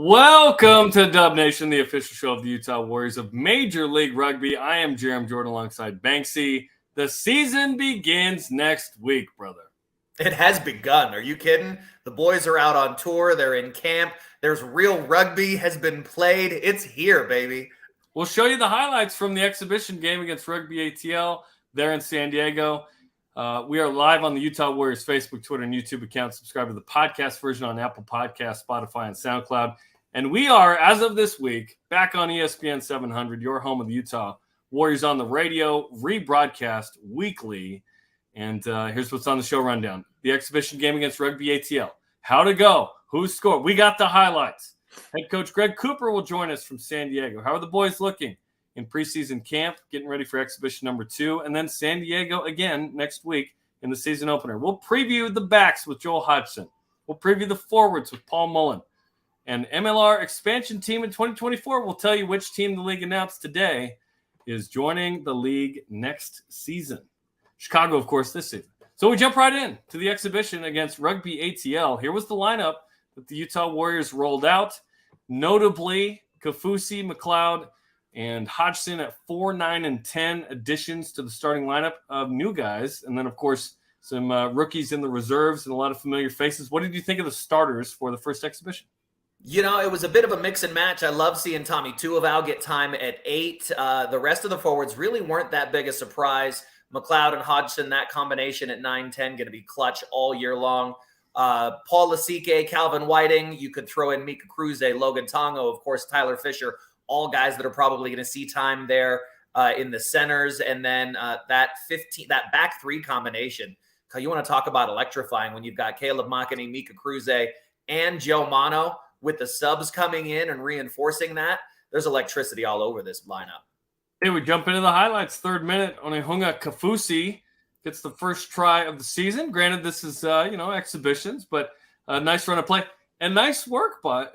Welcome to Dub Nation, the official show of the Utah Warriors of Major League Rugby. I am Jarom Jordan alongside Banksy. The season begins next week, brother. It has begun. Are you kidding? The boys are out on tour. They're in camp. There's real rugby has been played. It's here, baby. We'll show you the highlights from the exhibition game against Rugby ATL there in San Diego. We are live on the Utah Warriors Facebook, Twitter, and YouTube account. Subscribe to the podcast version on Apple Podcasts, Spotify, and SoundCloud. And we are, as of this week, back on ESPN 700, your home of the Utah Warriors on the radio, rebroadcast weekly. And here's what's on the show rundown. The exhibition game against Rugby ATL. How'd it go? Who scored? We got the highlights. Head coach Greg Cooper will join us from San Diego. How are the boys looking in preseason camp, getting ready for exhibition number 2, and then San Diego again next week in the season opener? We'll preview the backs with Joel Hodgson. We'll preview the forwards with Paul Mullen. And MLR expansion team in 2024 will tell you which team the league announced today is joining the league next season. Chicago, of course, this season. So we jump right in to the exhibition against Rugby ATL. Here was the lineup that the Utah Warriors rolled out. Notably, Kaufusi, McLeod, and Hodgson at 4, 9, and 10 additions to the starting lineup of new guys. And then, of course, some rookies in the reserves and a lot of familiar faces. What did you think of the starters for the first exhibition? You know, it was a bit of a mix and match. I love seeing Tommy Tuivau get time at 8. The rest of the forwards really weren't that big a surprise. McLeod and Hodgson, that combination at 9-10, going to be clutch all year long. Paul Lasike, Calvin Whiting, you could throw in Mika Cruz, Logan Tongo, of course, Tyler Fisher, all guys that are probably going to see time there in the centers. And then that back three combination, you want to talk about electrifying when you've got Caleb Makini, Mika Cruz, and Joe Mano with the subs coming in and reinforcing that. There's electricity all over this lineup. Hey, we jump into the highlights. 3rd minute, Onehunga Kaufusi gets the first try of the season. Granted, this is, exhibitions, but a nice run of play. And nice work by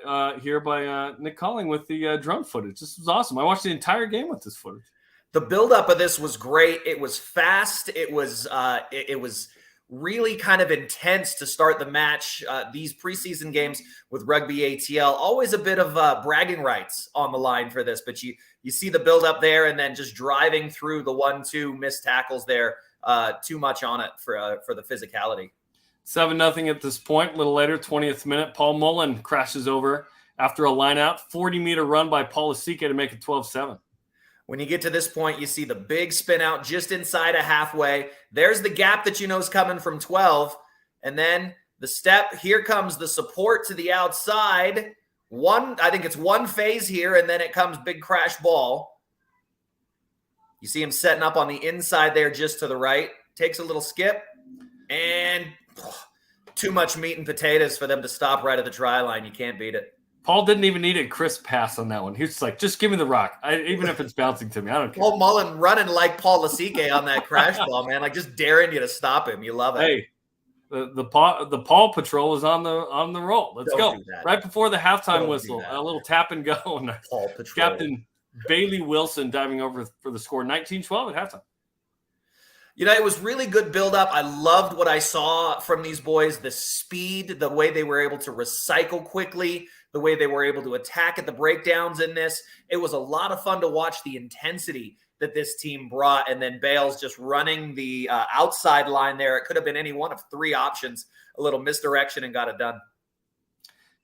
Nick Colling with the drone footage. This was awesome. I watched the entire game with this footage. The buildup of this was great. It was fast. It was really kind of intense to start the match. These preseason games with Rugby ATL, always a bit of bragging rights on the line for this. But you see the buildup there, and then just driving through the 1-2 missed tackles there. Too much on it for the physicality. 7-0 at this point. A little later, 20th minute, Paul Mullen crashes over after a line-out. 40-meter run by Paul Lasike to make it 12-7. When you get to this point, you see the big spin out just inside of halfway. There's the gap that you know is coming from 12. And then the step, here comes the support to the outside. I think it's one phase here, and then it comes big crash ball. You see him setting up on the inside there just to the right. Takes a little skip, and too much meat and potatoes for them to stop right at the try line. You can't beat it. Paul didn't even need a crisp pass on that one. He was like, just give me the rock. Even if it's bouncing to me, I don't care. Paul Mullen running like Paul Lasike on that crash ball, man. Like just daring you to stop him. You love it. Hey, the Paul Patrol is on the roll. Let's go. Right before the halftime whistle, a little tap and go. And Paul Patrol. Captain Bailey Wilson diving over for the score. 19-12 at halftime. You know, it was really good build-up. I loved what I saw from these boys, the speed, the way they were able to recycle quickly, the way they were able to attack at the breakdowns in this. It was a lot of fun to watch the intensity that this team brought, and then Bales just running the outside line there. It could have been any one of 3 options, a little misdirection, and got it done.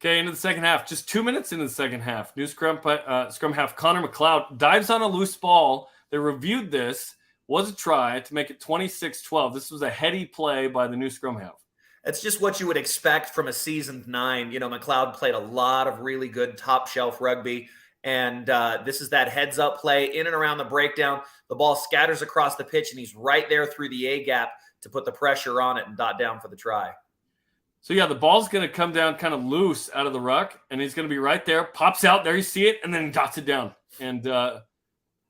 Okay, into the second half. Just 2 minutes into the second half. New scrum half, Connor McLeod dives on a loose ball. They reviewed this. Was a try to make it 26-12. This was a heady play by the new scrum half. It's just what you would expect from a seasoned 9. You know, McLeod played a lot of really good top-shelf rugby, and this is that heads-up play in and around the breakdown. The ball scatters across the pitch, and he's right there through the A-gap to put the pressure on it and dot down for the try. So, yeah, the ball's going to come down kind of loose out of the ruck, and he's going to be right there. Pops out. There you see it, and then he dots it down. And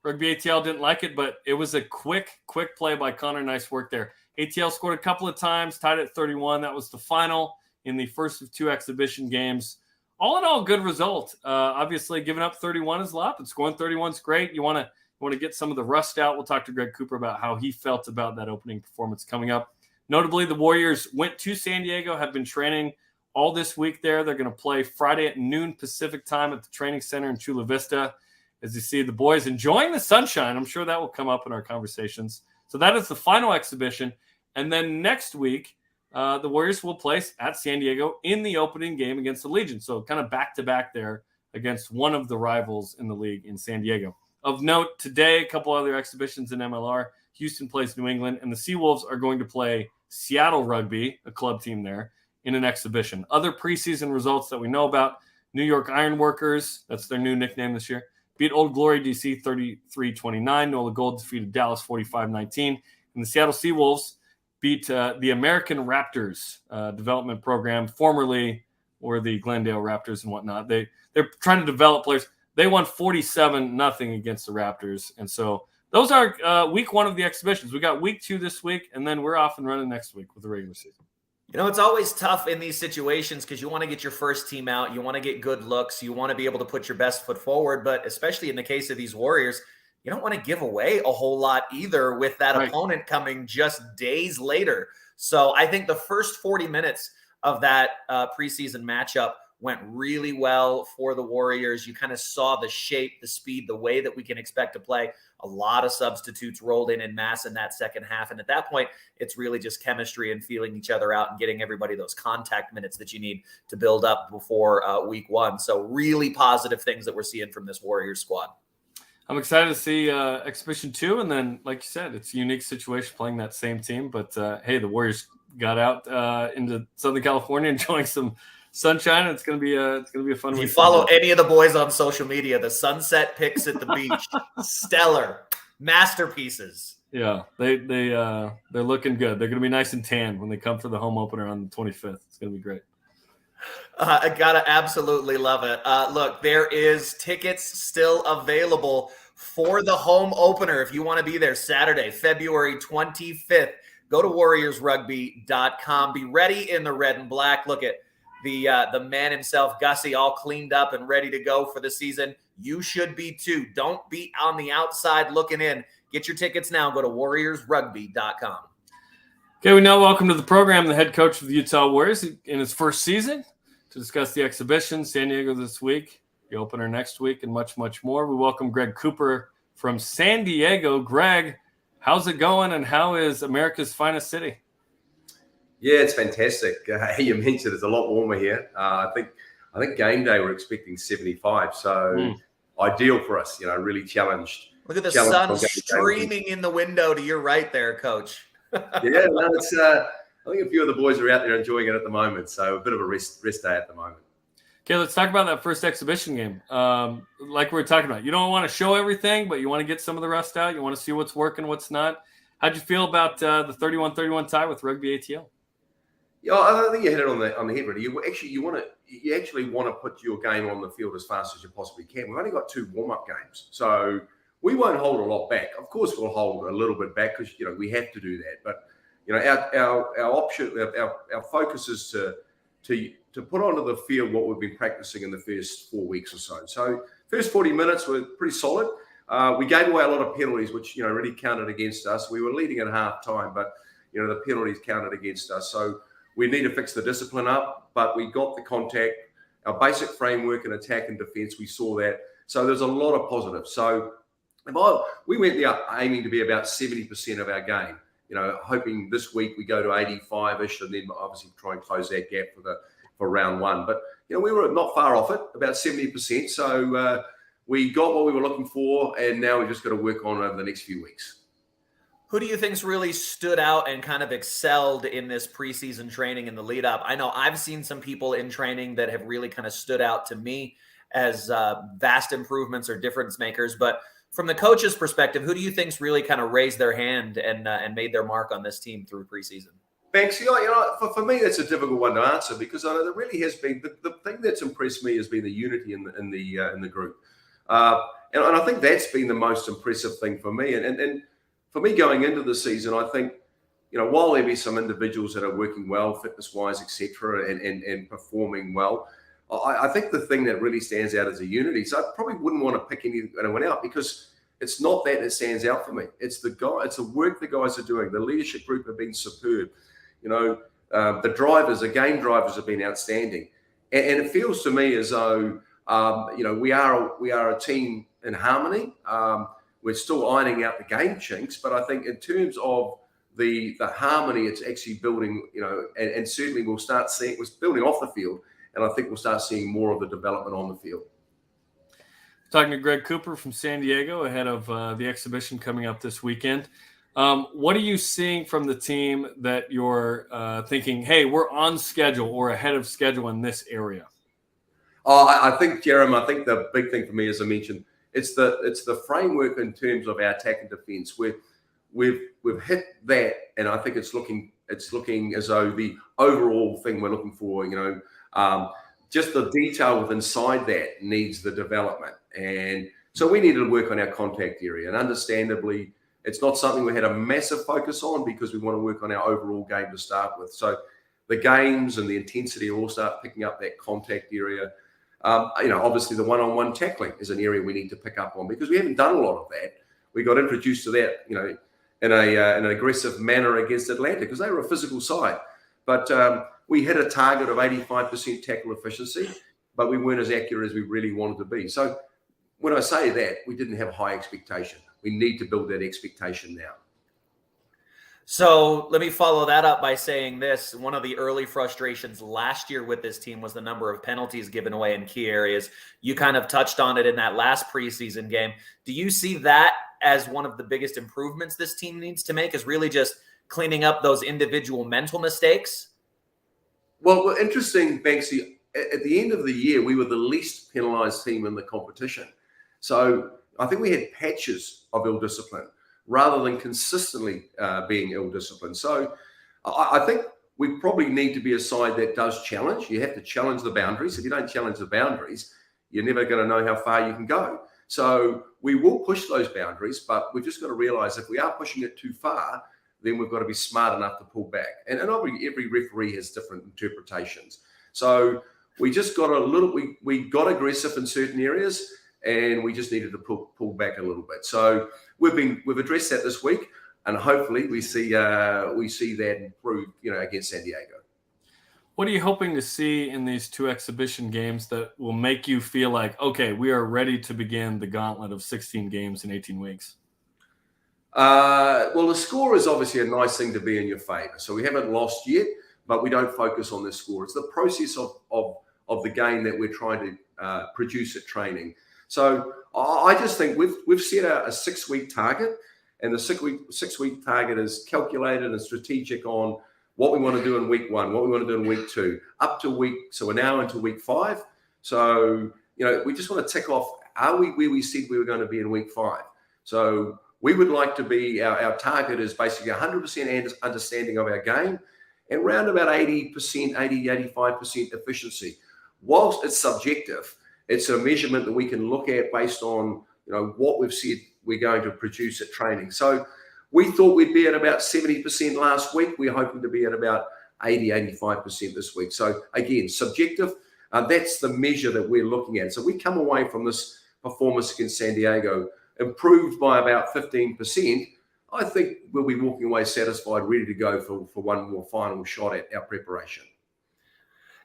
Rugby ATL didn't like it, but it was a quick play by Connor. Nice work there. ATL scored a couple of times, tied at 31. That was the final in the first of 2 exhibition games. All in all, good result. Obviously, giving up 31 is a lot, but scoring 31 is great. You want to get some of the rust out. We'll talk to Greg Cooper about how he felt about that opening performance coming up. Notably, the Warriors went to San Diego, have been training all this week there. They're going to play Friday at noon Pacific time at the training center in Chula Vista. As you see the boys enjoying the sunshine, I'm sure that will come up in our conversations. So that is the final exhibition. And then next week, the Warriors will place at San Diego in the opening game against the Legion. So kind of back-to-back there against one of the rivals in the league in San Diego. Of note, today, a couple other exhibitions in MLR. Houston plays New England, and the Seawolves are going to play Seattle Rugby, a club team there, in an exhibition. Other preseason results that we know about: New York Ironworkers, that's their new nickname this year, beat Old Glory DC 33-29. NOLA Gold defeated Dallas 45-19. And the Seattle Seawolves beat the American Raptors development program, formerly or the Glendale Raptors and whatnot. They're trying to develop players. They won 47-0 against the Raptors. And so those are week one of the exhibitions. We got week 2 this week, and then we're off and running next week with the regular season. You know, it's always tough in these situations because you want to get your first team out. You want to get good looks. You want to be able to put your best foot forward. But especially in the case of these Warriors, you don't want to give away a whole lot either with that opponent coming just days later. So I think the first 40 minutes of that preseason matchup went really well for the Warriors. You kind of saw the shape, the speed, the way that we can expect to play. A lot of substitutes rolled in mass in that second half. And at that point, it's really just chemistry and feeling each other out and getting everybody those contact minutes that you need to build up before week 1. So really positive things that we're seeing from this Warriors squad. I'm excited to see Exhibition 2. And then, like you said, it's a unique situation playing that same team. But, hey, the Warriors got out into Southern California enjoying some sunshine. It's gonna be a fun week. If you follow any of the boys on social media, the sunset pics at the beach, stellar masterpieces. Yeah, they're looking good. They're gonna be nice and tan when they come for the home opener on the 25th. It's gonna be great. I gotta absolutely love it. Look, there is tickets still available for the home opener if you want to be there Saturday, February 25th. Go to warriorsrugby.com. Be ready in the red and black. Look at the man himself, Gussie, all cleaned up and ready to go for the season. You should be too. Don't be on the outside looking in. Get your tickets now. Go to warriorsrugby.com. Okay, we now welcome to the program the head coach of the Utah Warriors in his first season to discuss the exhibition, San Diego this week, the opener next week, and much, much more. We welcome Greg Cooper from San Diego. Greg, how's it going, and how is America's finest city? Yeah, it's fantastic. You mentioned it's a lot warmer here. I think game day we're expecting 75, so ideal for us. You know, really challenged. Look at the sun streaming in the window to your right there, Coach. Yeah, no, it's. I think a few of the boys are out there enjoying it at the moment, so a bit of a rest day at the moment. Okay, let's talk about that first exhibition game. Like we were talking about, you don't want to show everything, but you want to get some of the rust out. You want to see what's working, what's not. How'd you feel about the 31-31 tie with Rugby ATL? Yeah, I think you hit it on the head, really. You actually want to put your game on the field as fast as you possibly can. We've only got 2 warm-up games, so we won't hold a lot back. Of course, we'll hold a little bit back because we have to do that. But our focus is to put onto the field what we've been practicing in the first 4 weeks or so. So first 40 minutes were pretty solid. We gave away a lot of penalties, which really counted against us. We were leading at half time, but the penalties counted against us. So we need to fix the discipline up, but we got the contact, our basic framework in attack and defense. We saw that. So there's a lot of positives. So we went there aiming to be about 70% of our game, hoping this week we go to 85-ish and then obviously try and close that gap for round 1. But, we were not far off it, about 70%. So we got what we were looking for, and now we've just got to work on over the next few weeks. Who do you think's really stood out and kind of excelled in this preseason training in the lead up? I know I've seen some people in training that have really kind of stood out to me as vast improvements or difference makers. But from the coach's perspective, who do you think's really kind of raised their hand and made their mark on this team through preseason? Banksy, for me, that's a difficult one to answer because I know there really has been the thing that's impressed me has been the unity in the group, and I think that's been the most impressive thing for me. And for me going into the season, I think while there be some individuals that are working well, fitness-wise, etc., and performing well, I think the thing that really stands out is a unity. So I probably wouldn't want to pick anyone out because it's not that stands out for me. It's the work the guys are doing. The leadership group have been superb. the game drivers have been outstanding. And it feels to me as though, we are a team in harmony. We're still ironing out the game chinks, but I think in terms of the harmony, it's actually building, and certainly we'll start seeing, we're building off the field, and I think we'll start seeing more of the development on the field. Talking to Greg Cooper from San Diego ahead of the exhibition coming up this weekend. What are you seeing from the team that you're thinking, hey, we're on schedule or ahead of schedule in this area? I think, Jarom, the big thing for me, as I mentioned, it's the framework in terms of our attack and defense. We've hit that, and I think it's looking as though the overall thing we're looking for, just the detail within inside that needs the development. And so we needed to work on our contact area. And understandably, it's not something we had a massive focus on because we want to work on our overall game to start with. So the games and the intensity will start picking up that contact area. Obviously the one-on-one tackling is an area we need to pick up on because we haven't done a lot of that. We got introduced to that, in an aggressive manner against Atlanta because they were a physical side. But we hit a target of 85% tackle efficiency, but we weren't as accurate as we really wanted to be. So when I say that, we didn't have high expectation. We need to build that expectation now. So let me follow that up by saying this. One of the early frustrations last year with this team was the number of penalties given away in key areas. You kind of touched on it in that last preseason game. Do you see that as one of the biggest improvements this team needs to make, is really just cleaning up those individual mental mistakes? Well, interesting, Banksy. At the end of the year, we were the least penalised team in the competition. So I think we had patches of ill-discipline rather than consistently being ill-disciplined. So I think we probably need to be a side that does challenge. You have to challenge the boundaries. If you don't challenge the boundaries, you're never going to know how far you can go. So we will push those boundaries, but we've just got to realise if we are pushing it too far, then we've got to be smart enough to pull back. And every referee has different interpretations. So we just got we got aggressive in certain areas, and we just needed to pull back a little bit. So we've addressed that this week, and hopefully we see that improve, against San Diego. What are you hoping to see in these two exhibition games that will make you feel like, okay, we are ready to begin the gauntlet of 16 games in 18 weeks? Well, the score is obviously a nice thing to be in your favor. So we haven't lost yet, but we don't focus on the score. It's the process of the game that we're trying to produce at training. So I just think we've set a 6-week target, and the six-week target is calculated and strategic on what we want to do in week 1, what we want to do in week 2, so we're now into week 5. So, we just want to tick off, are we where we said we were going to be in week 5? So we would like to be, our target is basically 100% understanding of our game and around about 85% efficiency. Whilst it's subjective, it's a measurement that we can look at based on, what we've said we're going to produce at training. So we thought we'd be at about 70% last week. We're hoping to be at about 85% this week. So again, subjective, that's the measure that we're looking at. So we come away from this performance against San Diego improved by about 15%. I think we'll be walking away satisfied, ready to go for one more final shot at our preparation.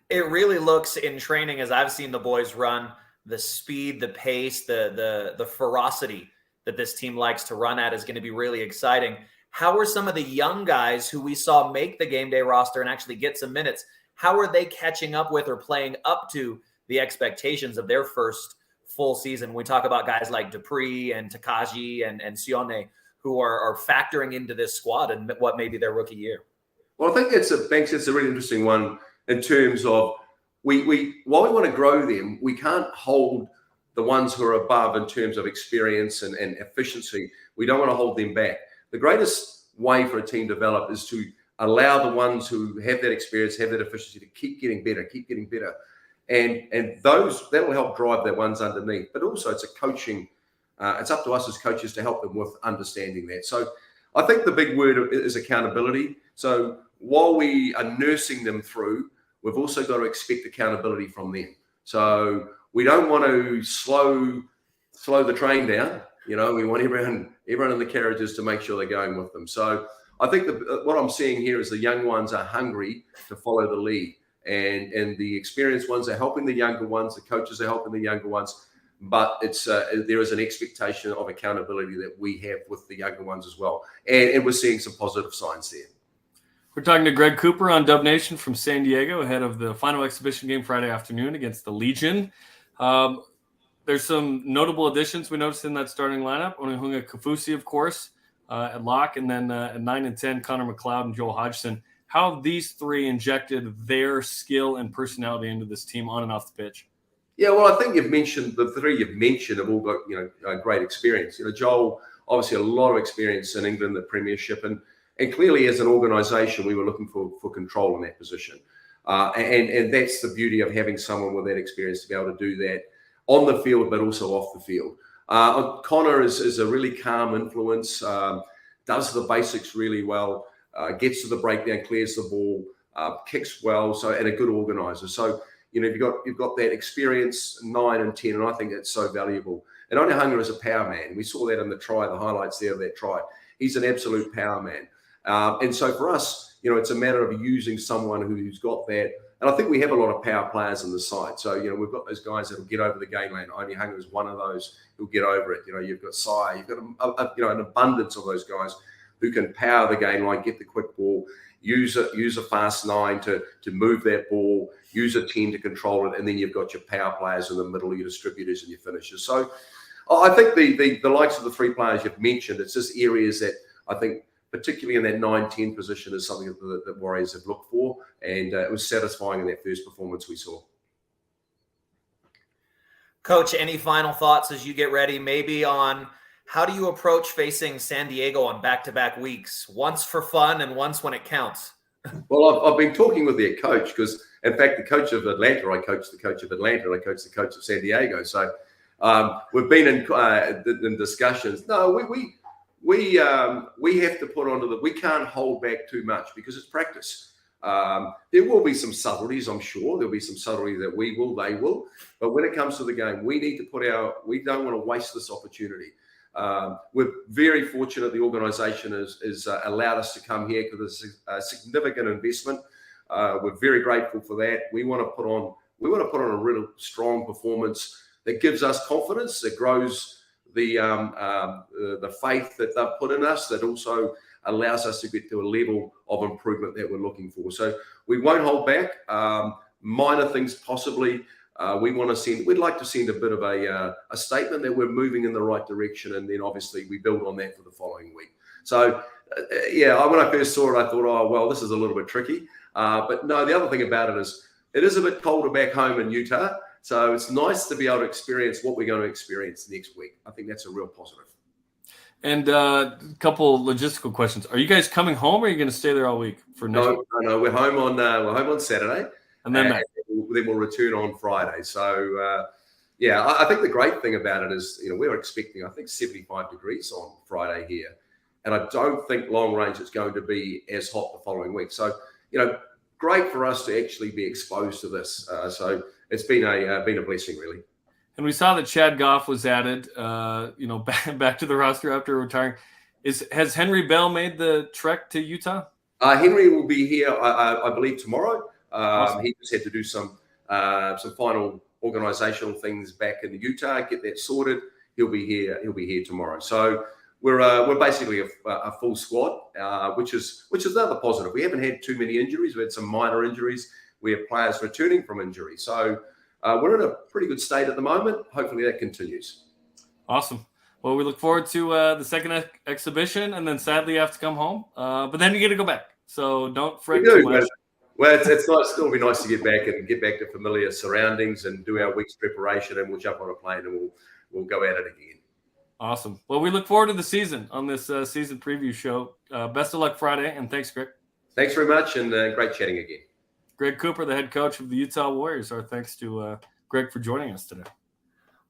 It really looks in training, as I've seen the boys run, the speed, the pace, the ferocity that this team likes to run at is going to be really exciting. How are some of the young guys who we saw make the game day roster and actually get some minutes, how are they catching up with or playing up to the expectations of their first full season? We talk about guys like Dupree and Takaji and Sione, who are factoring into this squad and what may be their rookie year. Well, I think it's a really interesting one in terms of while we want to grow them, we can't hold the ones who are above in terms of experience and efficiency. We don't want to hold them back. The greatest way for a team to develop is to allow the ones who have that experience, have that efficiency to keep getting better. And that'll help drive the ones underneath. But also it's a coaching, it's up to us as coaches to help them with understanding that. So I think the big word is accountability. So while we are nursing them through, we've also got to expect accountability from them. So we don't want to slow the train down. We want everyone in the carriages to make sure they're going with them. So I think what I'm seeing here is the young ones are hungry to follow the lead, and the experienced ones are helping the younger ones. The coaches are helping the younger ones, but there is an expectation of accountability that we have with the younger ones as well, and we're seeing some positive signs there. We're talking to Greg Cooper on Dub Nation from San Diego ahead of the final exhibition game Friday afternoon against the Legion. There's some notable additions we noticed in that starting lineup. Onihunga Kafusi, of course, at lock, and then at 9 and 10, Connor McLeod and Joel Hodgson. How have these three injected their skill and personality into this team on and off the pitch? Yeah, well, I think the three you've mentioned have all got great experience. Joel, obviously a lot of experience in England, the Premiership, and clearly as an organisation, we were looking for control in that position. And that's the beauty of having someone with that experience to be able to do that on the field, but also off the field. Connor is a really calm influence, does the basics really well, gets to the breakdown, clears the ball, kicks well, and a good organiser. So, you've got that experience, 9 and 10, and I think that's so valuable. And Onihunga is a power man. We saw that in the try, the highlights there of that try. He's an absolute power man. And so for us, it's a matter of using someone who's got that. And I think we have a lot of power players on the side. So, we've got those guys that will get over the game lane. Onihunga is one of those who'll get over it. You've got Sai, you've got an abundance of those guys who can power the game line, get the quick ball, use a fast 9 to move that ball, use a 10 to control it, and then you've got your power players in the middle, your distributors and your finishers. So I think the likes of the three players you've mentioned, it's just areas that I think, particularly in that 9-10 position, is something that Warriors have looked for, and it was satisfying in that first performance we saw. Coach, any final thoughts as you get ready, maybe on how do you approach facing San Diego on back-to-back weeks, once for fun and once when it counts? Well, I've been talking with their coach because, in fact, the coach of Atlanta, I coached the coach of Atlanta, and I coached the coach of San Diego. So we've been in discussions. No, we have to put onto we can't hold back too much because it's practice. There will be some subtleties, I'm sure. There'll be some subtleties that they will. But when it comes to the game, we need to we don't want to waste this opportunity. We're very fortunate the organisation has allowed us to come here because it's a significant investment. We're very grateful for that. We want to put on a real strong performance that gives us confidence, that grows the faith that they've put in us, that also allows us to get to a level of improvement that we're looking for. So we won't hold back. Minor things possibly. We'd like to send a bit of a statement that we're moving in the right direction, and then obviously we build on that for the following week. So when I first saw it, I thought, oh well, this is a little bit tricky. But no, the other thing about it is a bit colder back home in Utah. So it's nice to be able to experience what we're going to experience next week. I think that's a real positive. And a couple logistical questions. Are you guys coming home, or are you going to stay there all week for next week? No. We're home on Saturday, and then we'll return on Friday. So I think the great thing about it is we're expecting 75 degrees on Friday here, and I don't think long range it's going to be as hot the following week. So great for us to actually be exposed to this. So it's been a blessing, really. And we saw that Chad Goff was added, back to the roster after retiring. Has Henry Bell made the trek to Utah? Henry will be here, I believe, tomorrow. Awesome. He just had to do some final organizational things back in Utah, get that sorted. He'll be here tomorrow. So we're basically a full squad, which is another positive. We haven't had too many injuries. We had some minor injuries. We have players returning from injury. So we're in a pretty good state at the moment. Hopefully that continues. Awesome. Well, we look forward to the second exhibition, and then sadly you have to come home. But then you get to go back. So don't fret too much. Well, it's nice. It'll be nice to get back to familiar surroundings and do our week's preparation, and we'll jump on a plane and we'll go at it again. Awesome. Well, we look forward to the season on this season preview show. Best of luck Friday, and thanks, Greg. Thanks very much, and great chatting again. Greg Cooper, the head coach of the Utah Warriors. Our thanks to Greg for joining us today.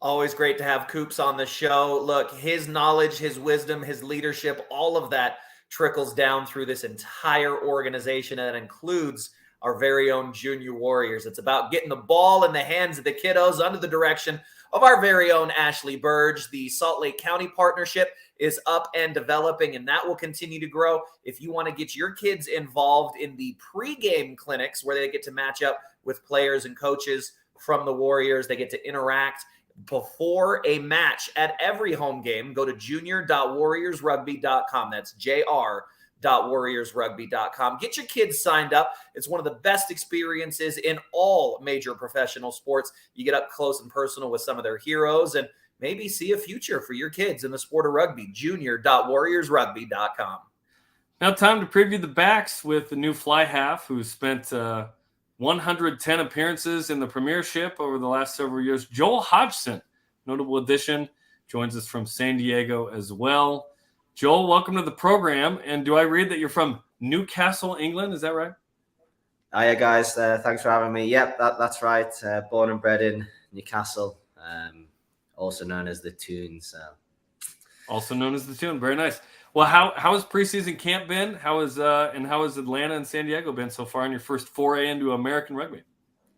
Always great to have Coops on the show. Look, his knowledge, his wisdom, his leadership, all of that trickles down through this entire organization, and it includes our very own Junior Warriors. It's about getting the ball in the hands of the kiddos under the direction of our very own Ashley Burge. The Salt Lake County partnership is up and developing, and that will continue to grow. If you want to get your kids involved in the pregame clinics where they get to match up with players and coaches from the Warriors, they get to interact before a match at every home game, go to junior.warriorsrugby.com. That's jr.warriorsrugby.com. Get your kids signed up. It's one of the best experiences in all major professional sports. You get up close and personal with some of their heroes and maybe see a future for your kids in the sport of rugby. junior.warriorsrugby.com. Now time to preview the backs with the new fly half who spent 110 appearances in the Premiership over the last several years. Joel Hodgson, notable addition, joins us from San Diego as well. Joel, welcome to the program. And do I read that you're from Newcastle, England? Is that right? Hiya, guys. Thanks for having me. Yep, that's right. Born and bred in Newcastle, also known as the Toon. Also known as the Toon. Very nice. Well, how has preseason camp been? How has Atlanta and San Diego been so far in your first foray into American rugby?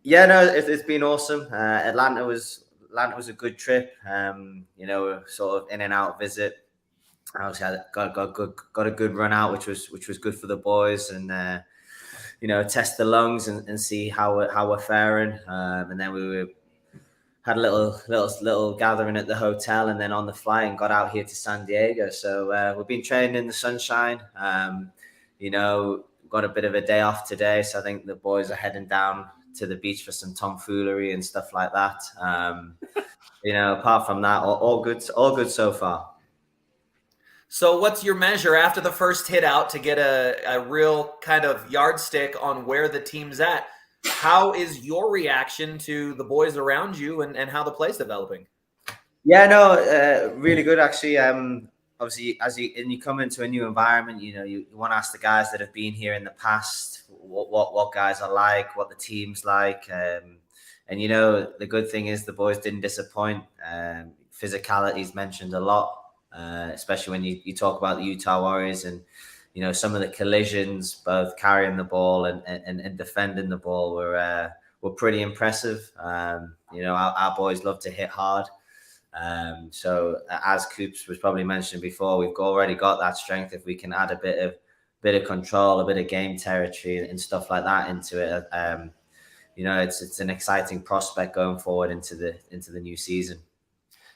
Yeah, no, it's been awesome. Atlanta was a good trip. Sort of in and out visit. I obviously got a good run out, which was good for the boys, and test the lungs and see how we're faring. And then we had a little gathering at the hotel, and then on the flight and got out here to San Diego. So we've been training in the sunshine. Got a bit of a day off today, so I think the boys are heading down to the beach for some tomfoolery and stuff like that. Apart from that, all good so far. So what's your measure after the first hit out to get a real kind of yardstick on where the team's at? How is your reaction to the boys around you and how the play's developing? Yeah, no, really good actually. Obviously, as you come into a new environment, you want to ask the guys that have been here in the past what guys are like, what the team's like, and the good thing is the boys didn't disappoint. Physicality is mentioned a lot, especially when you talk about the Utah Warriors and some of the collisions, both carrying the ball and defending the ball were pretty impressive. Our boys love to hit hard. So as Coops was probably mentioned before, we've already got that strength. If we can add a bit of control, a bit of game territory and stuff like that into it, it's an exciting prospect going forward into the new season.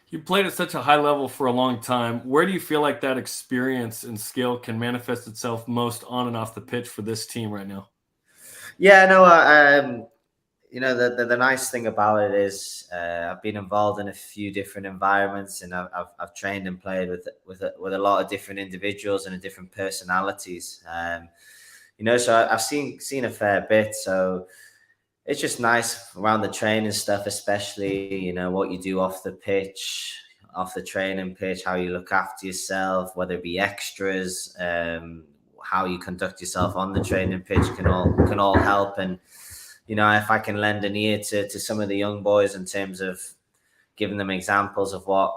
You played at such a high level for a long time. Where do you feel like that experience and skill can manifest itself most on and off the pitch for this team right now? Yeah, no, the nice thing about it is I've been involved in a few different environments, and I've trained and played with a lot of different individuals and different personalities. So I've seen a fair bit. So it's just nice around the training stuff, especially, what you do off the pitch, off the training pitch, how you look after yourself, whether it be extras, how you conduct yourself on the training pitch can all help. And, if I can lend an ear to some of the young boys in terms of giving them examples of what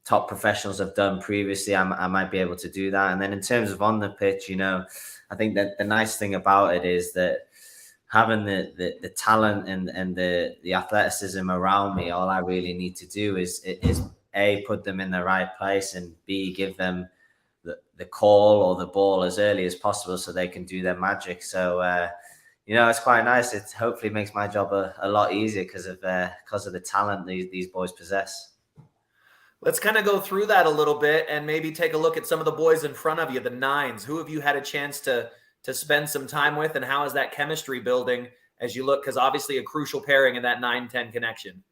top professionals have done previously, I might be able to do that. And then in terms of on the pitch, I think that the nice thing about it is that having the talent and the athleticism around me, all I really need to do is A, put them in the right place, and B, give them the call or the ball as early as possible so they can do their magic. So, it's quite nice. It hopefully makes my job a lot easier because of the talent these boys possess. Let's kind of go through that a little bit and maybe take a look at some of the boys in front of you, the nines. Who have you had a chance to spend some time with, and how is that chemistry building as you look? Because obviously a crucial pairing in that 9-10 connection.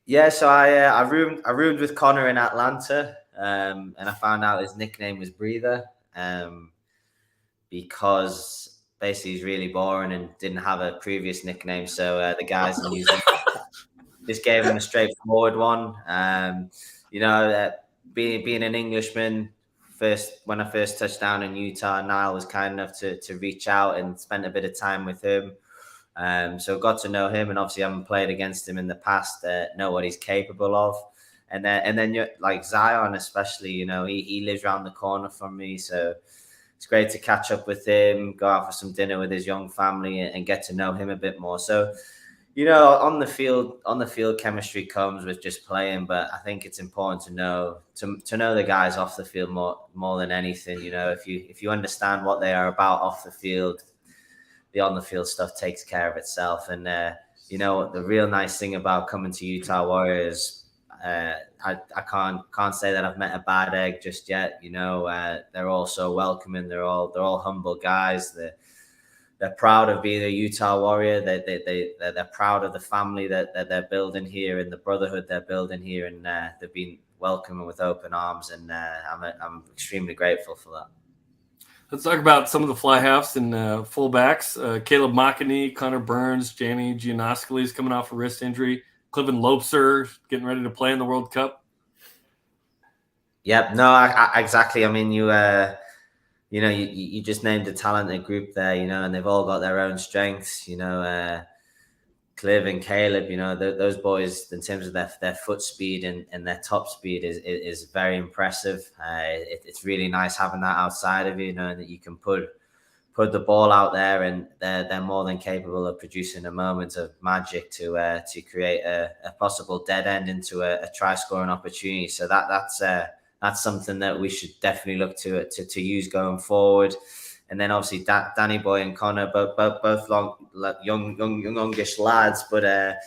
Yeah, so I roomed with Connor in Atlanta, and I found out his nickname was Breather, because basically he's really boring and didn't have a previous nickname. So the guys in New Zealand just gave him a straightforward one. Being an Englishman, when I first touched down in Utah, Niall was kind enough to reach out and spent a bit of time with him. So got to know him, and obviously I haven't played against him in the past, know what he's capable of. And then you're like Zion, especially, he lives around the corner from me. So it's great to catch up with him, go out for some dinner with his young family and get to know him a bit more. So, on the field, chemistry comes with just playing. But I think it's important to know the guys off the field more than anything. If you understand what they are about off the field, the on the field stuff takes care of itself. And the real nice thing about coming to Utah Warriors, I can't say that I've met a bad egg just yet. They're all so welcoming. They're all humble guys. They're proud of being a Utah Warrior. They're proud of the family that they're building here and the brotherhood they're building here, and they've been welcoming with open arms, and I'm extremely grateful for that. Let's talk about some of the fly halves and fullbacks. Caleb Makini, Connor Burns, Janny Giannoskoulis coming off a wrist injury. Cliven Lopser getting ready to play in the World Cup. Yep, no, exactly. I mean, you just named a talented group there, and they've all got their own strengths. Cliv and Caleb, those boys, in terms of their foot speed and their top speed is very impressive. It's really nice having that outside of you, knowing that you can put the ball out there, and they're more than capable of producing a moment of magic to create a possible dead end into a try scoring opportunity. So that's something that we should definitely look to use going forward. And then obviously Danny Boy and Connor, both youngish lads, but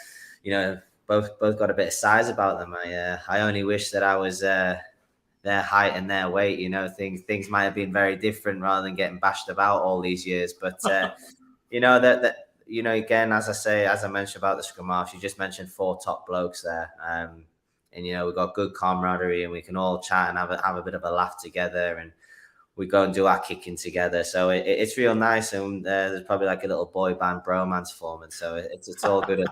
both got a bit of size about them. I only wish that I was their height and their weight. Things might have been very different rather than getting bashed about all these years. But again, as I mentioned about the scrum halves, you just mentioned 4 top blokes there. And we've got good camaraderie, and we can all chat and have a bit of a laugh together, and we go and do our kicking together. So it's real nice, and there's probably like a little boy band bromance forming. So it's all good.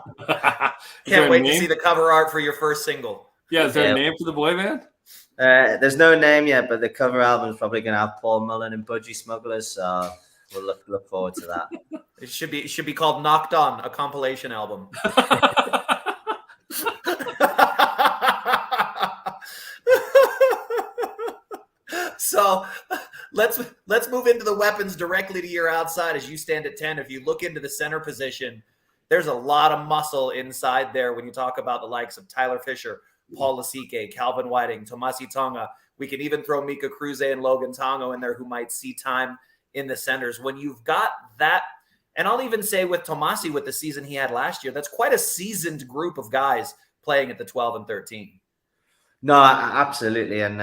Can't wait to see the cover art for your first single. Yeah, is there a name for the boy band? There's no name yet, but the cover album is probably going to have Paul Mullen and Budgie Smugglers. So we'll look forward to that. It should be called Knocked On, a compilation album. So let's move into the weapons directly to your outside as you stand at 10. If you look into the center position, there's a lot of muscle inside there when you talk about the likes of Tyler Fisher, Paul Lasike, Calvin Whiting, Tomasi Tonga. We can even throw Mika Cruze and Logan Tongo in there who might see time in the centers. When you've got that, and I'll even say with Tomasi, with the season he had last year, that's quite a seasoned group of guys playing at the 12 and 13. No, absolutely. And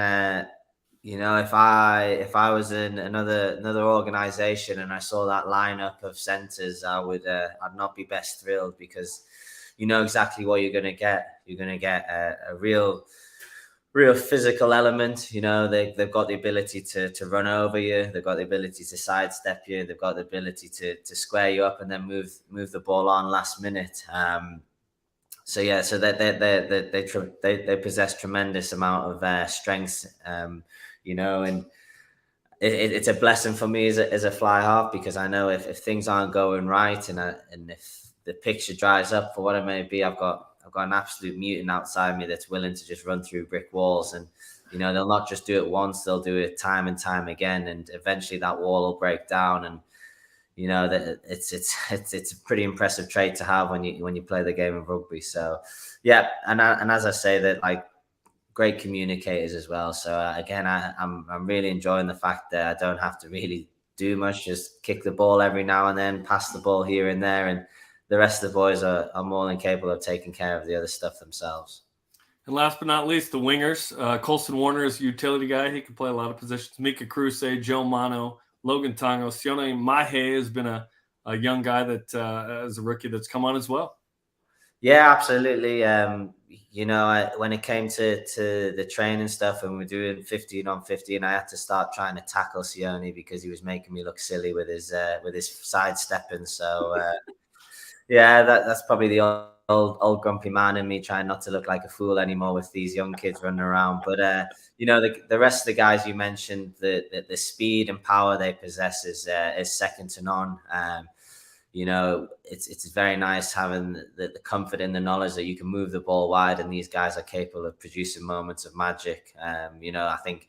if I was in another organization and I saw that lineup of centers, I'd not be best thrilled, because you know exactly what you're going to get. You're going to get a real physical element. They've got the ability to run over you. They've got the ability to sidestep you. They've got the ability to square you up and then move the ball on last minute. So they possess tremendous amount of strength. And it's a blessing for me as a fly half, because I know if things aren't going right and if the picture dries up for what it may be, I've got an absolute mutant outside me that's willing to just run through brick walls. And they'll not just do it once, they'll do it time and time again, and eventually that wall will break down. And that it's a pretty impressive trait to have when you play the game of rugby. So yeah, and as I say, that like great communicators as well. So again, I'm really enjoying the fact that I don't have to really do much, just kick the ball every now and then, pass the ball here and there, and the rest of the boys are more than capable of taking care of the other stuff themselves. And last but not least, the wingers. Colson Warner is a utility guy. He can play a lot of positions. Mika Cruze, Joe Mano, Logan Tongo. Sione Mahe has been a young guy that as a rookie that's come on as well. Yeah, absolutely. When it came to the training stuff and we're doing 15 on 15, I had to start trying to tackle Sione because he was making me look silly with his sidestepping. So that's probably the old grumpy man in me trying not to look like a fool anymore with these young kids running around. But the rest of the guys you mentioned, the speed and power they possess is second to none. It's very nice having the comfort in the knowledge that you can move the ball wide, and these guys are capable of producing moments of magic. I think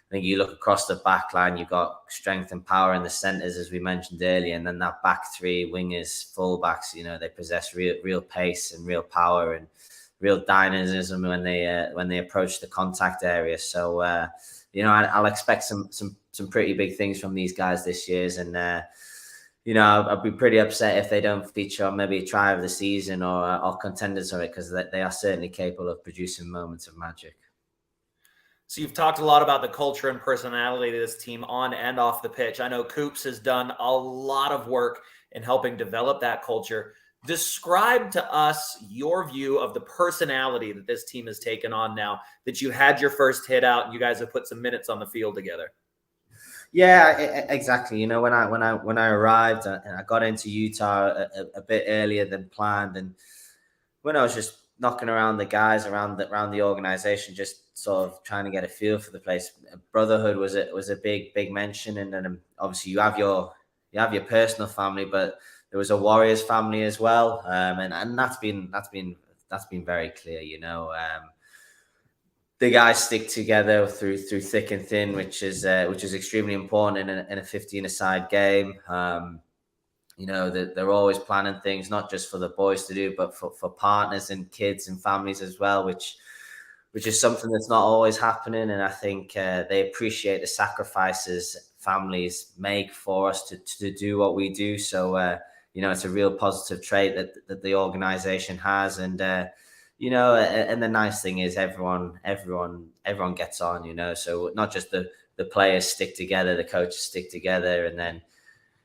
I think you look across the back line, you've got strength and power in the centres, as we mentioned earlier, and then that back three, wingers, fullbacks, they possess real pace and real power and real dynamism when they approach the contact area. So I'll expect some pretty big things from these guys this year, and I'd be pretty upset if they don't feature on maybe a try of the season or contenders of it, because they are certainly capable of producing moments of magic. So you've talked a lot about the culture and personality of this team on and off the pitch. I know Coops has done a lot of work in helping develop that culture. Describe to us your view of the personality that this team has taken on now that you had your first hit out and you guys have put some minutes on the field together. Yeah, exactly. When I arrived, I got into Utah a bit earlier than planned, and when I was just knocking around the guys around the organization, just sort of trying to get a feel for the place, brotherhood was a big mention, and then obviously you have your personal family, but there was a Warriors family as well, and that's been very clear. The guys stick together through thick and thin, which is extremely important in a 15-a-side game. They're always planning things, not just for the boys to do, but for partners and kids and families as well, which is something that's not always happening. And I think they appreciate the sacrifices families make for us to do what we do. So, it's a real positive trait that the organization has. And, and the nice thing is everyone gets on, so not just the players stick together, the coaches stick together, and then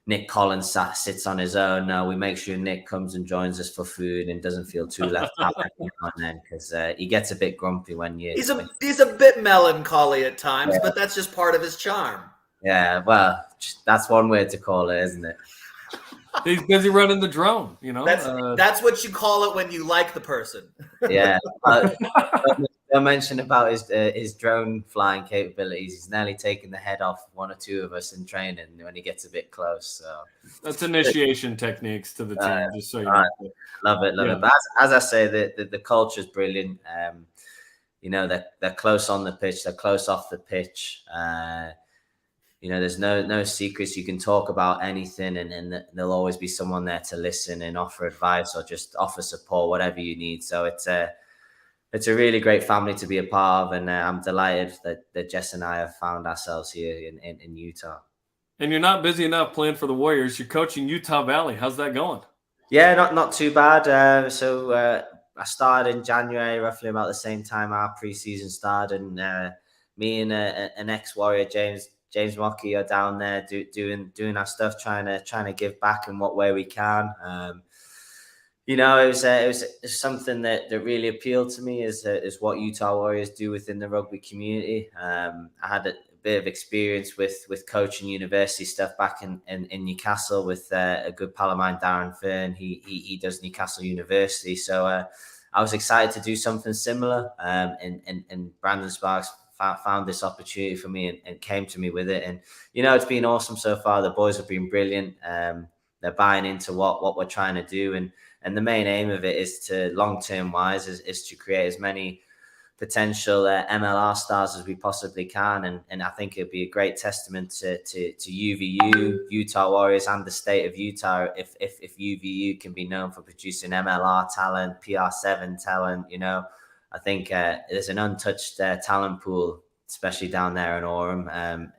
Nick Collins sits on his own. Now we make sure Nick comes and joins us for food and doesn't feel too left out then, because he gets a bit grumpy when you. He's a bit melancholy at times, but that's just part of his charm. Yeah, well, that's one way to call it, isn't it? He's busy running the drone, That's what you call it when you like the person. Yeah. Don't mention about his drone flying capabilities. He's nearly taken the head off one or two of us in training when he gets a bit close. So that's initiation techniques to the team, just so you know. Love it. But as I say, the culture is brilliant. They're close on the pitch. They're close off the pitch. There's no secrets. You can talk about anything, and there'll always be someone there to listen and offer advice or just offer support, whatever you need. So it's a really great family to be a part of, and I'm delighted that Jess and I have found ourselves here in Utah. And you're not busy enough playing for the Warriors. You're coaching Utah Valley. How's that going? Yeah, not too bad. So I started in January, roughly about the same time our preseason started, and me and an ex-Warrior, James Mockey, are down there doing our stuff, trying to give back in what way we can. It was something that really appealed to me is what Utah Warriors do within the rugby community. I had a bit of experience with coaching university stuff back in Newcastle with a good pal of mine, Darren Fern. He does Newcastle University, so I was excited to do something similar. And Brandon Sparks found this opportunity for me and came to me with it. And it's been awesome so far. The boys have been brilliant. They're buying into what we're trying to do, and the main aim of it is to long-term wise is to create as many potential MLR stars as we possibly can. And I think it'd be a great testament to UVU, Utah Warriors, and the state of Utah if UVU can be known for producing MLR talent, PR7 talent. I think there's an untouched talent pool, especially down there in Orem. And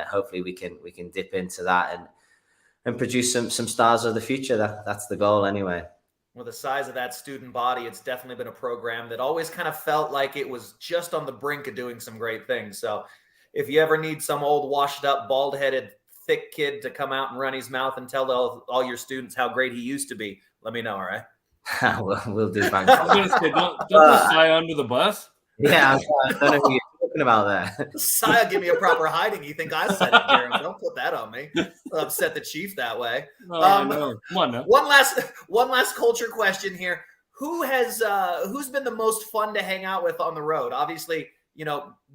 hopefully we can dip into that and produce some stars of the future. That's the goal anyway. Well, the size of that student body, it's definitely been a program that always kind of felt like it was just on the brink of doing some great things. So if you ever need some old washed up, bald-headed, thick kid to come out and run his mouth and tell all your students how great he used to be, let me know, all right? We'll do. I'm going to say, don't put Sai under the bus. Yeah, I don't know who you're talking about there. Sai, give me a proper hiding. You think I said it, Jarom? Don't put that on me. I'll upset the chief that way. No. Come on now. One last culture question here. Who's been the most fun to hang out with on the road? Obviously,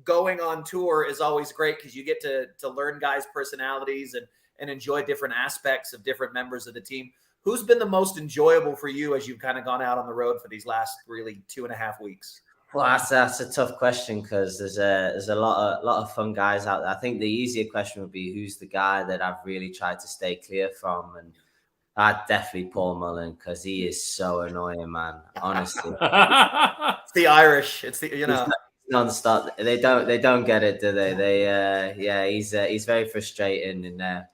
going on tour is always great because you get to learn guys' personalities and enjoy different aspects of different members of the team. Who's been the most enjoyable for you as you've kind of gone out on the road for these last really 2.5 weeks? Well, that's a tough question because there's a lot of fun guys out there. I think the easier question would be who's the guy that I've really tried to stay clear from, and definitely Paul Mullen because he is so annoying, man. Honestly, It's the Irish. It's the He's non-stop. They don't get it, do they? He's very frustrating and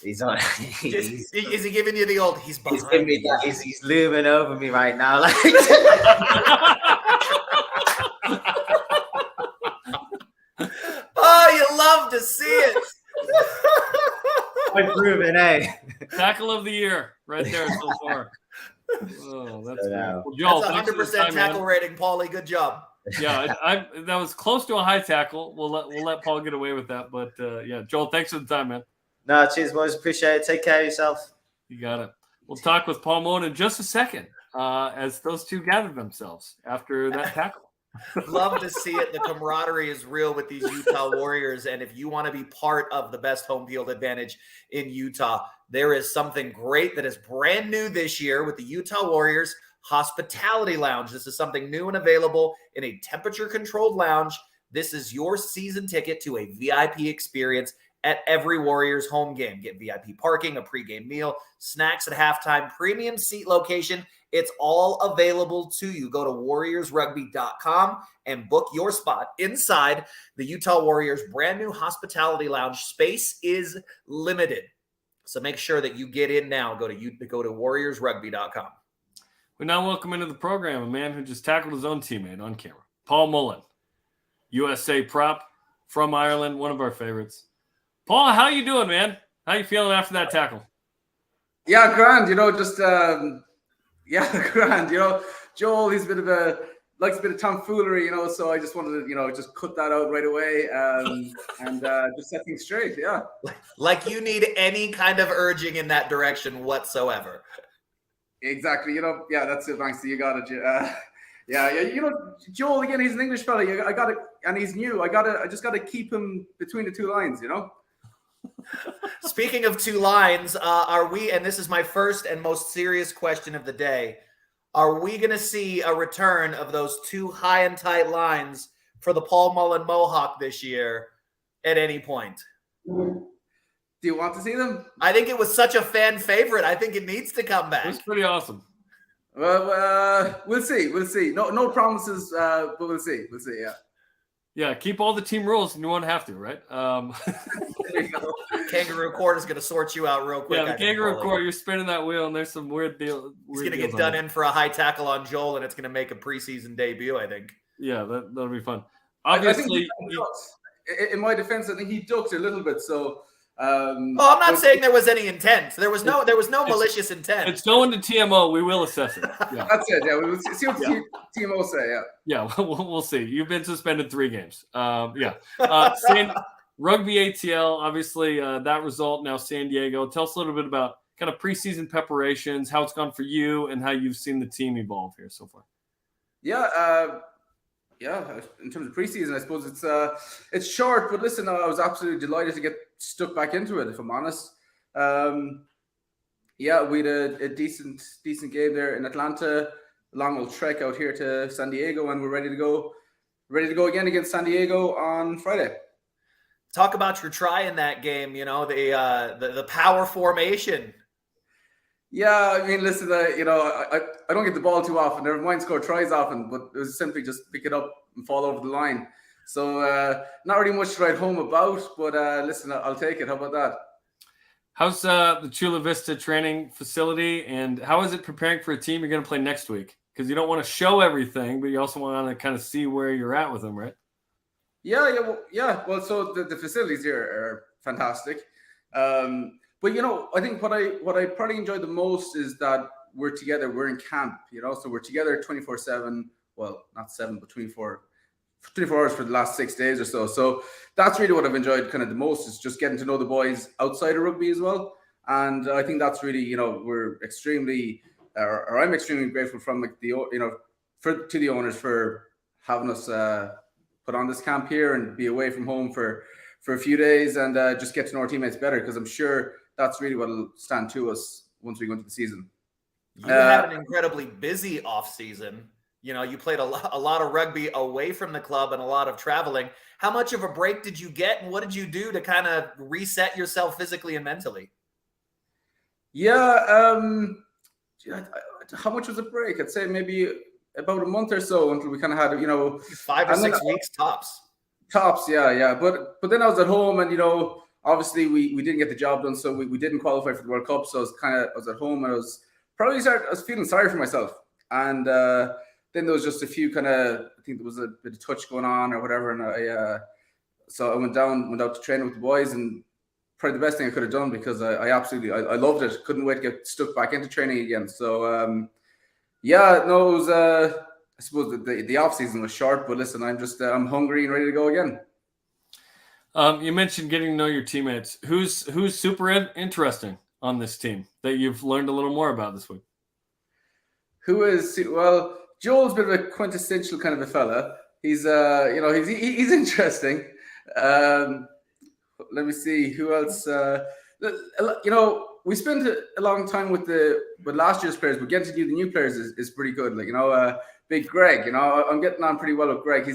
he's on. Is he giving you the old? He's giving me that. He's looming over me right now, like. Oh, you love to see it. I'm grooving, eh? Tackle of the year, right there so far. Oh, that's So great. now- Well, Joel, That's thanks for the 100% time, man. tackle rating, Paulie. Good job. Yeah, that was close to a high tackle. We'll let Paul get away with that, but yeah, Joel, thanks for the time, man. No, cheers, boys. Appreciate it. Take care of yourself. You got it. We'll talk with Paul Mullen in just a second as those two gather themselves after that tackle. Love to see it. The camaraderie is real with these Utah Warriors. And if you want to be part of the best home field advantage in Utah, there is something great that is brand new this year with the Utah Warriors Hospitality Lounge. This is something new and available in a temperature-controlled lounge. This is your season ticket to a VIP experience at every Warriors home game. Get VIP parking, a pregame meal, snacks at halftime, premium seat location. It's all available to you. Go to warriorsrugby.com and book your spot inside the Utah Warriors brand new hospitality lounge. Space is limited, so make sure that you get in now. Go to warriorsrugby.com. We now welcome into the program a man who just tackled his own teammate on camera, Paul Mullen, USA prop from Ireland, one of our favorites. Paul, how you doing, man? How you feeling after that tackle? Yeah, grand. Grand. Joel, he's likes a bit of tomfoolery, so I just wanted to, just cut that out right away and just set things straight. Yeah. Like you need any kind of urging in that direction whatsoever. Exactly. That's it, Banksy. You got it. Joel, again, he's an English fella. I got it, and he's new. I just got to keep him between the two lines, Speaking of two lines, are we, and this is my first and most serious question of the day, are we going to see a return of those two high and tight lines for the Paul Mullen Mohawk this year at any point? Do you want to see them? I think it was such a fan favorite. I think it needs to come back. It's pretty awesome. Well, we'll see. No promises, but we'll see. Yeah. Yeah, keep all the team rules and you won't have to, right? There you go. Kangaroo Court is going to sort you out real quick. Yeah, the Kangaroo Court, you're spinning that wheel and there's some weird deal. He's going to get done in for a high tackle on Joel and it's going to make a preseason debut, I think. Yeah, that'll be fun. Obviously, in my defense, I think he ducked a little bit, so... I'm not saying there was any intent. There was no malicious intent. It's going to TMO. We will assess it. Yeah. That's it. Yeah, we'll see what TMO say. Yeah. Yeah, we'll see. You've been suspended 3 games. Rugby ATL, obviously that result now San Diego. Tell us a little bit about kind of preseason preparations, how it's gone for you, and how you've seen the team evolve here so far. Yeah, in terms of preseason, I suppose it's short, but listen, I was absolutely delighted to get stuck back into it, if I'm honest. We had a decent game there in Atlanta, a long old trek out here to San Diego, and we're ready to go again against San Diego on Friday. Talk about your try in that game, the power formation. Yeah, I mean, listen, I don't get the ball too often. Never mind score tries often, but it was simply just pick it up and fall over the line. So not really much to write home about, but listen, I'll take it. How about that? How's the Chula Vista training facility, and how is it preparing for a team you're going to play next week? Because you don't want to show everything, but you also want to kind of see where you're at with them, right? Yeah. Well, so the facilities here are fantastic. But I think what I probably enjoyed the most is that we're together. We're in camp, so we're together 24/7. Well, not 7, but 24 hours for the last 6 days or so. So that's really what I've enjoyed kind of the most, is just getting to know the boys outside of rugby as well. And I think that's really, we're extremely, or I'm extremely grateful from to the owners for having us put on this camp here and be away from home for a few days and just get to know our teammates better, because I'm sure that's really what will stand to us once we go into the season. You had an incredibly busy off season. You played a lot of rugby away from the club and a lot of traveling. How much of a break did you get, and what did you do to kind of reset yourself physically and mentally? Yeah, how much was a break? I'd say maybe about a month or so until we kind of had, 5 or 6 weeks tops. Tops, yeah. But then I was at home, and obviously we didn't get the job done, so we didn't qualify for the World Cup. So I was at home, and I was feeling sorry for myself, and then there was just a few I think there was a bit of touch going on or whatever, and so I went out to train with the boys, and probably the best thing I could have done, because I absolutely loved it. Couldn't wait to get stuck back into training again. So it was I suppose the off season was short, but listen, I'm hungry and ready to go again. You mentioned getting to know your teammates. Who's super interesting on this team that you've learned a little more about this week? Who is, well, Joel's a bit of a quintessential kind of a fella. He's he's interesting. Let me see who else. We spent a long time with last year's players, but getting to do the new players is pretty good. Big Greg. I'm getting on pretty well with Greg.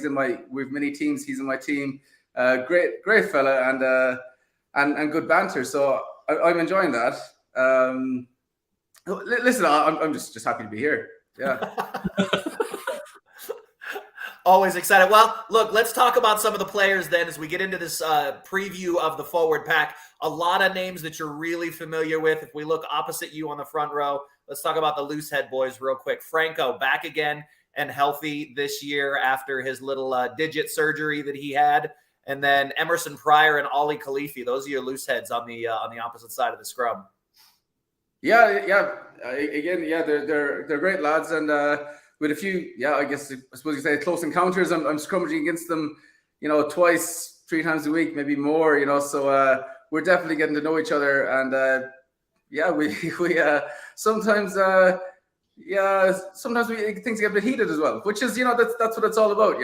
We've many teams. He's in my team. Great fella, and good banter. So I'm enjoying that. Listen, I'm just happy to be here. Yeah. Always excited. Well, look, let's talk about some of the players then as we get into this preview of the forward pack. A lot of names that you're really familiar with. If we look opposite you on the front row, let's talk about the loose head boys real quick. Franco back again and healthy this year after his little digit surgery that he had. And then Emerson Pryor and Ollie Khalifi. Those are your loose heads on the opposite side of the scrum. Yeah. Again, they're great lads, and with a few, I suppose you say close encounters. I'm scrummaging against them, twice, 3 times a week, maybe more. So we're definitely getting to know each other, and we sometimes things get a bit heated as well, which is that's what it's all about.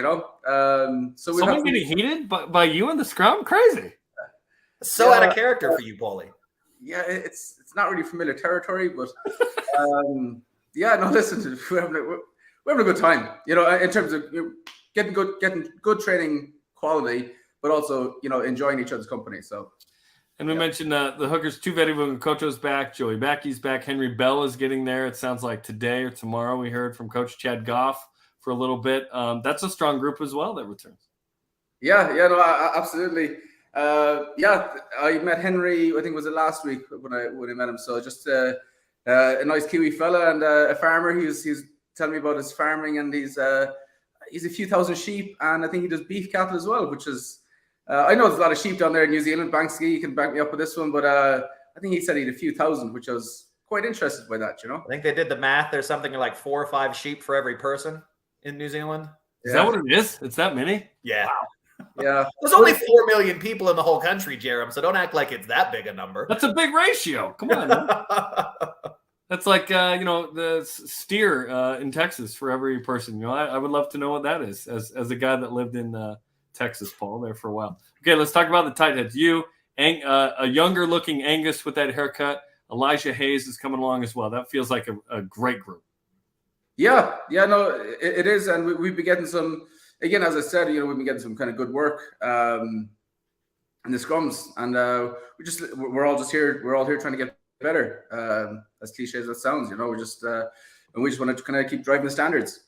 So someone getting heated by you in the scrum, crazy. So out of character for you, Paulie. Yeah, it's not really familiar territory, but listen, we're having a good time, in terms of getting good training quality, but also enjoying each other's company. So. And we mentioned the hookers, Tuveti Vungakoto's back, Joey Backey's back, Henry Bell is getting there. It sounds like today or tomorrow. We heard from Coach Chad Goff for a little bit. That's a strong group as well that returns. Absolutely. I met Henry, I think was it last week when I met him. So just a nice Kiwi fella and a farmer. He was telling me about his farming, and he's a few thousand sheep, and I think he does beef cattle as well, which is. I know there's a lot of sheep down there in New Zealand. Banksy, you can back me up with this one, but I think he said he had a few thousand, which I was quite interested by that, I think they did the math. There's something like 4 or 5 sheep for every person in New Zealand. Is that what it is? It's that many? Yeah. Wow. Yeah. There's only 4 million people in the whole country, Jarom, so don't act like it's that big a number. That's a big ratio. Come on. That's like, the steer in Texas for every person. I would love to know what that is as a guy that lived in Texas, Paul, there for a while. Okay, let's talk about the tight heads. You, a younger looking Angus with that haircut. Elijah Hayes is coming along as well. That feels like a great group. It is. And we've been getting some, again, as I said, we've been getting some kind of good work in the scrums. And we're all here trying to get better. As cliche as that sounds, we just want to kind of keep driving the standards.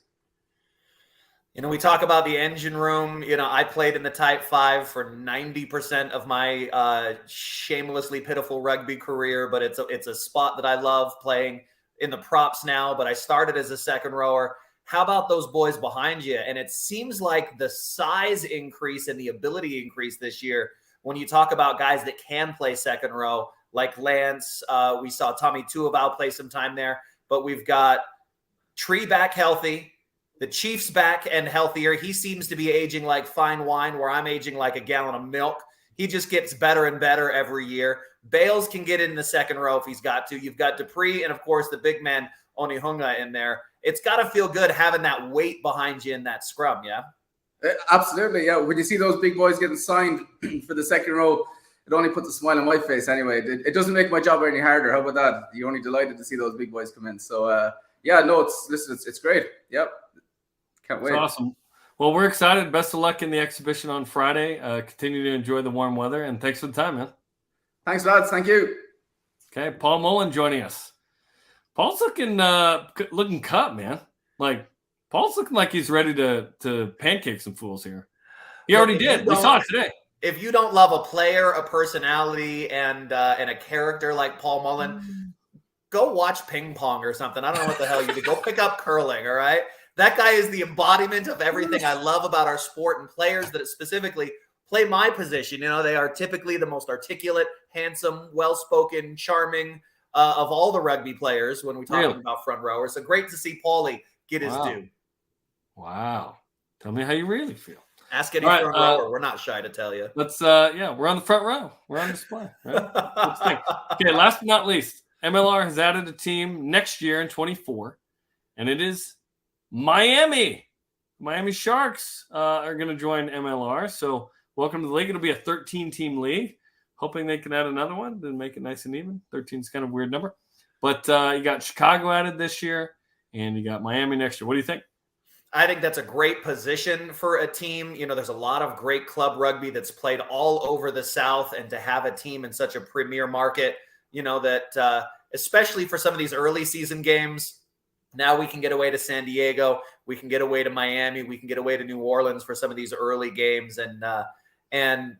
We talk about the engine room. I played in the Type 5 for 90% of my shamelessly pitiful rugby career, but it's a spot that I love playing in the props now, but I started as a second rower. How about those boys behind you? And it seems like the size increase and the ability increase this year, when you talk about guys that can play second row, like Lance, we saw Tommy Tuavau play some time there, but we've got Tree back healthy. The Chief's back and healthier. He seems to be aging like fine wine, where I'm aging like a gallon of milk. He just gets better and better every year. Bales can get in the second row if he's got to. You've got Dupree and, of course, the big man, Onihunga, in there. It's got to feel good having that weight behind you in that scrum, yeah? Absolutely, yeah. When you see those big boys getting signed for the second row, it only puts a smile on my face anyway. It doesn't make my job any harder. How about that? You're only delighted to see those big boys come in. So, it's great. Yep. Can't wait. It's awesome. Well, we're excited. Best of luck in the exhibition on Friday. Continue to enjoy the warm weather, and thanks for the time, man. Thanks, lads. Thank you. Okay, Paul Mullen joining us. Paul's looking cut, man. Like, Paul's looking like he's ready to pancake some fools here. He already did. We saw it today. If you don't love a player, a personality, and a character like Paul Mullen, go watch ping pong or something. I don't know what the hell you do. Go pick up curling, all right? That guy is the embodiment of everything I love about our sport, and players that specifically play my position. You know, they are typically the most articulate, handsome, well-spoken, charming of all the rugby players when we talk about front rowers. So great to see Paulie get his due. Wow. Tell me how you really feel. Ask any front rower. We're not shy to tell you. Let's we're on the front row. We're on display. Right? Okay, last but not least, MLR has added a team next year in 24, and it is Miami. Miami Sharks are going to join MLR. So welcome to the league. It'll be a 13-team league. Hoping they can add another one and make it nice and even. 13 is kind of a weird number. But you got Chicago added this year, and you got Miami next year. What do you think? I think that's a great position for a team. You know, there's a lot of great club rugby that's played all over the South, and to have a team in such a premier market, you know, that especially for some of these early season games, now we can get away to San Diego, we can get away to Miami, we can get away to New Orleans for some of these early games and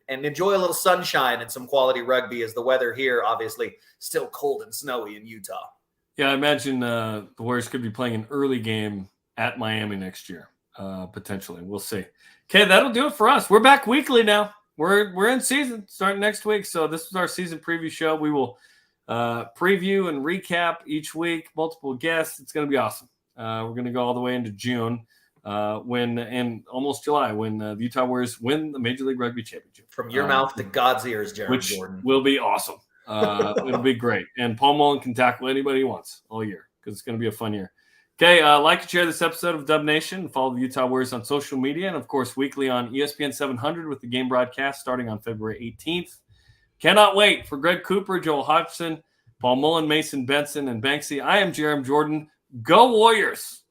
enjoy a little sunshine and some quality rugby, as the weather here obviously still cold and snowy in Utah. Yeah, I imagine the Warriors could be playing an early game at Miami next year, potentially. We'll see. Okay, that'll do it for us. We're back weekly now. We're in season starting next week. So this is our season preview show. We will preview and recap each week, multiple guests. It's going to be awesome. We're going to go all the way into June and almost July when the Utah Warriors win the Major League Rugby Championship. From your mouth to God's ears, Jarom Jordan. Will be awesome. It'll be great. And Paul Mullen can tackle anybody he wants all year because it's going to be a fun year. Okay, like and share this episode of Dub Nation. Follow the Utah Warriors on social media and, of course, weekly on ESPN 700 with the game broadcast starting on February 18th. Cannot wait for Greg Cooper, Joel Hodgson, Paul Mullen, Mason Benson, and Banksy. I am Jarom Jordan. Go Warriors!